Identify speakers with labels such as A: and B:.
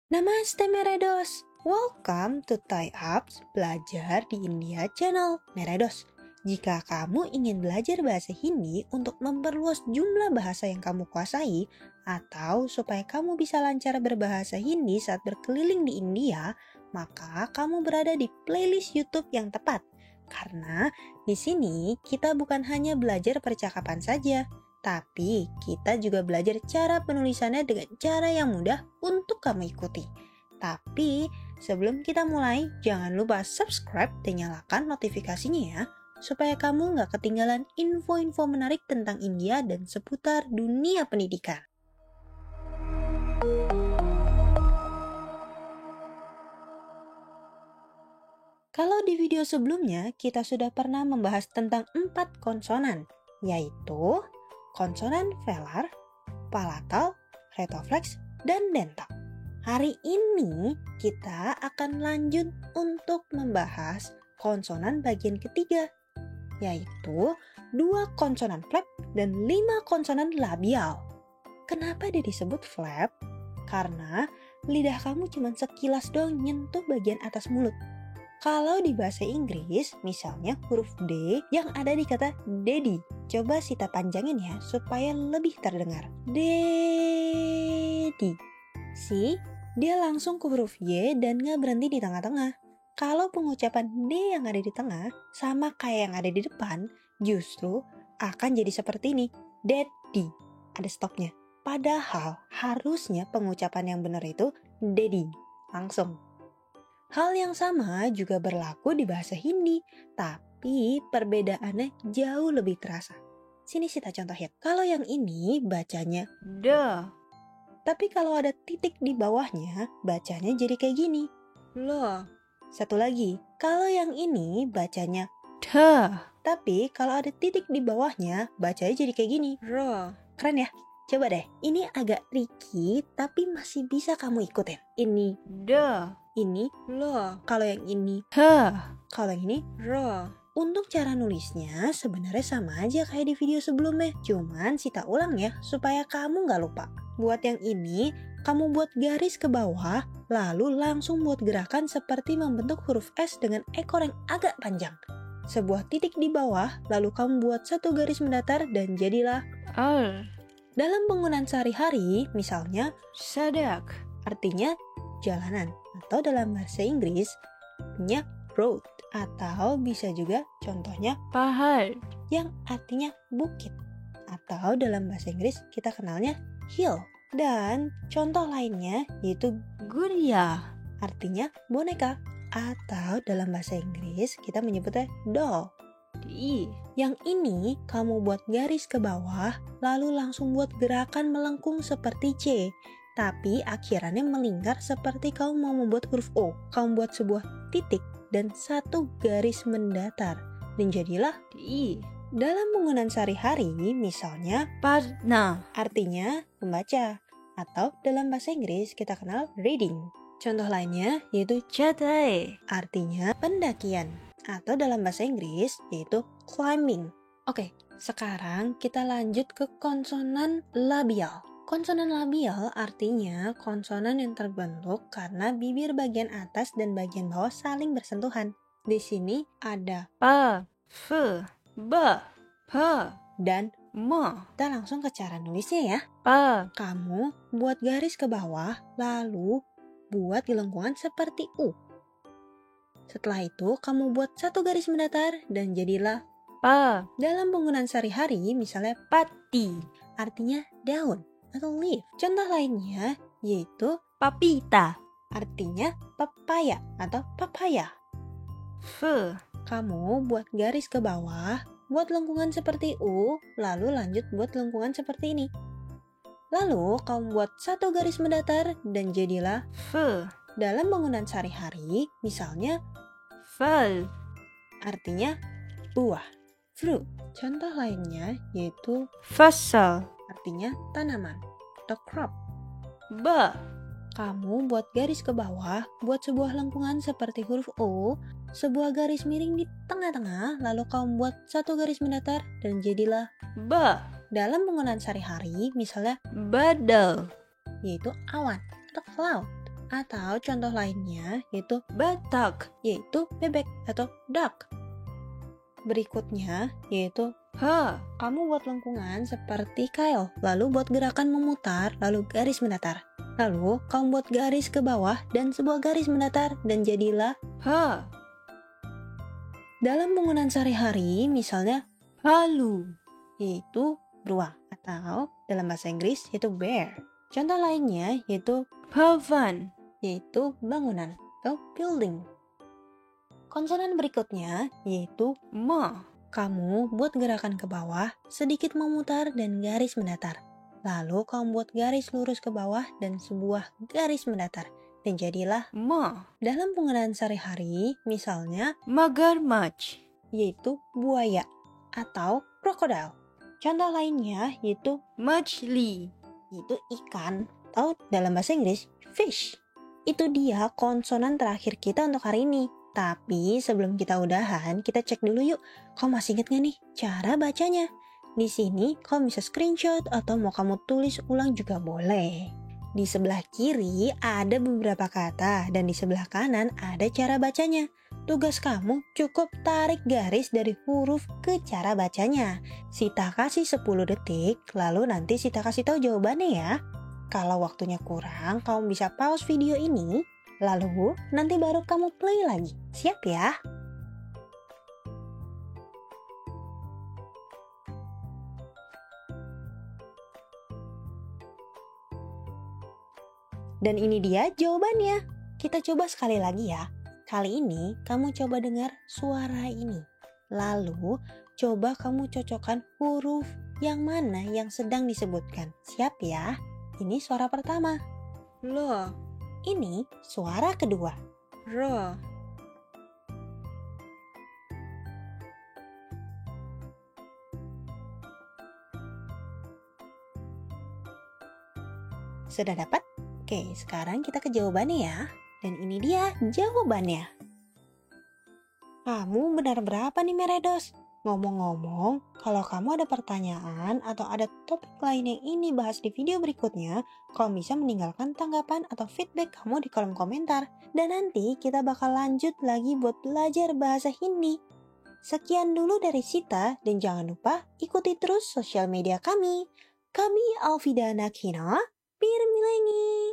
A: Namaste Meredos. Welcome to Thai Apps Belajar di India Channel Meredos. Jika kamu ingin belajar bahasa Hindi untuk memperluas jumlah bahasa yang kamu kuasai, atau supaya kamu bisa lancar berbahasa Hindi saat berkeliling di India, maka kamu berada di playlist YouTube yang tepat. Karena di sini kita bukan hanya belajar percakapan saja, tapi kita juga belajar cara penulisannya dengan cara yang mudah untuk kamu ikuti. Tapi sebelum kita mulai, jangan lupa subscribe dan nyalakan notifikasinya ya, supaya kamu nggak ketinggalan info-info menarik tentang India dan seputar dunia pendidikan. Kalau di video sebelumnya, kita sudah pernah membahas tentang 4 konsonan, yaitu konsonan velar, palatal, retroflex, dan dental. Hari ini kita akan lanjut untuk membahas konsonan bagian ketiga, yaitu 2 konsonan flap dan 5 konsonan labial. Kenapa dia disebut flap? Karena lidah kamu cuma sekilas doang nyentuh bagian atas mulut. Kalau di bahasa Inggris, misalnya huruf D yang ada di kata daddy. Coba Sita panjangin ya, supaya lebih terdengar. Daddy. See? Dia langsung ke huruf Y dan nggak berhenti di tengah-tengah. Kalau pengucapan D yang ada di tengah, sama kayak yang ada di depan, justru akan jadi seperti ini. Daddy. Ada stopnya. Padahal harusnya pengucapan yang benar itu daddy. Langsung. Hal yang sama juga berlaku di bahasa Hindi, tapi perbedaannya jauh lebih terasa. Sini Sita contohin. Kalau yang ini bacanya da, tapi kalau ada titik di bawahnya, bacanya jadi kayak gini. Loh. Satu lagi, kalau yang ini bacanya da, tapi kalau ada titik di bawahnya, bacanya jadi kayak gini. Ra. Keren ya? Coba deh, ini agak tricky tapi masih bisa kamu ikutin. Ini da, ini lo. Kalau yang ini ha, kalau yang ini ro. Untuk cara nulisnya sebenarnya sama aja kayak di video sebelumnya. Cuman Sita ulang ya supaya kamu gak lupa. Buat yang ini, kamu buat garis ke bawah, lalu langsung buat gerakan seperti membentuk huruf S dengan ekor yang agak panjang. Sebuah titik di bawah, lalu kamu buat satu garis mendatar dan jadilah R. Dalam penggunaan sehari-hari, misalnya sadak, artinya jalanan, atau dalam bahasa Inggris, artinya road, atau bisa juga contohnya pahad, yang artinya bukit, atau dalam bahasa Inggris kita kenalnya hill. Dan contoh lainnya yaitu guria, artinya boneka, atau dalam bahasa Inggris kita menyebutnya doll. Yang ini kamu buat garis ke bawah, lalu langsung buat gerakan melengkung seperti C. Tapi akhirannya melingkar seperti kamu mau membuat huruf O. Kamu buat sebuah titik dan satu garis mendatar. Dan jadilah I. Dalam penggunaan sehari-hari, misalnya padna, artinya membaca. Atau dalam bahasa Inggris kita kenal reading. Contoh lainnya yaitu chatai, artinya pendakian. Atau dalam bahasa Inggris yaitu climbing. Oke, sekarang kita lanjut ke konsonan labial. Konsonan labial artinya konsonan yang terbentuk karena bibir bagian atas dan bagian bawah saling bersentuhan. Di sini ada pa, f, ba, pa, dan ma. Kita langsung ke cara nulisnya ya. Pa. Kamu buat garis ke bawah, lalu buat di lengkungan seperti U. Setelah itu, kamu buat satu garis mendatar dan jadilah pa. Dalam penggunaan sehari-hari, misalnya pati, artinya daun atau leaf. Contoh lainnya yaitu papita, artinya papaya atau papaya. F. Kamu buat garis ke bawah, buat lengkungan seperti U, lalu lanjut buat lengkungan seperti ini. Lalu, kamu buat satu garis mendatar dan jadilah F. Dalam penggunaan sehari-hari, misalnya fal, artinya buah, fruit. Contoh lainnya yaitu fasal, artinya tanaman atau crop. Ba. Kamu buat garis ke bawah, buat sebuah lengkungan seperti huruf O, sebuah garis miring di tengah-tengah, lalu kamu buat satu garis mendatar dan jadilah ba. Dalam penggunaan sehari-hari, misalnya badal, yaitu awan atau cloud. Atau contoh lainnya yaitu
B: batak,
A: yaitu bebek atau duck. Berikutnya yaitu
B: ha,
A: kamu buat lengkungan seperti Kyle, lalu buat gerakan memutar, lalu garis mendatar. Lalu kamu buat garis ke bawah dan sebuah garis mendatar dan jadilah
B: ha,
A: dalam penggunaan sehari-hari misalnya
B: palu,
A: yaitu beruang atau dalam bahasa Inggris yaitu bear. Contoh lainnya yaitu
B: pavan,
A: yaitu bangunan atau building. Konsonan berikutnya yaitu
B: ma,
A: kamu buat gerakan ke bawah, sedikit memutar dan garis mendatar. Lalu kamu buat garis lurus ke bawah dan sebuah garis mendatar. Dan jadilah
B: ma,
A: dalam penggunaan sehari-hari misalnya
B: magarmach,
A: yaitu buaya atau crocodile. Contoh lainnya yaitu
B: machli,
A: yaitu ikan atau dalam bahasa Inggris fish. Itu dia konsonan terakhir kita untuk hari ini. Tapi sebelum kita udahan, kita cek dulu yuk. Kau masih inget gak nih cara bacanya? Di sini kau bisa screenshot atau mau kamu tulis ulang juga boleh. Di sebelah kiri ada beberapa kata dan di sebelah kanan ada cara bacanya. Tugas kamu cukup tarik garis dari huruf ke cara bacanya. Sita kasih 10 detik, lalu nanti Sita kasih tahu jawabannya ya. Kalau waktunya kurang, kamu bisa pause video ini, lalu nanti baru kamu play lagi. Siap ya? Dan ini dia jawabannya. Kita coba sekali lagi ya. Kali ini kamu coba dengar suara ini. Lalu coba kamu cocokkan huruf yang mana yang sedang disebutkan. Siap ya? Ini suara pertama.
B: lo,
A: Ini suara kedua.
B: ro,
A: Sudah dapat? Oke, sekarang kita ke jawabannya ya. Dan ini dia jawabannya. Kamu benar berapa nih Meredos? Ngomong-ngomong, kalau kamu ada pertanyaan atau ada topik lain yang ini bahas di video berikutnya, kamu bisa meninggalkan tanggapan atau feedback kamu di kolom komentar. Dan nanti kita bakal lanjut lagi buat belajar bahasa Hindi. Sekian dulu dari Sita, dan jangan lupa ikuti terus sosial media kami. Kami Alfida Nakina, Pirmilengi.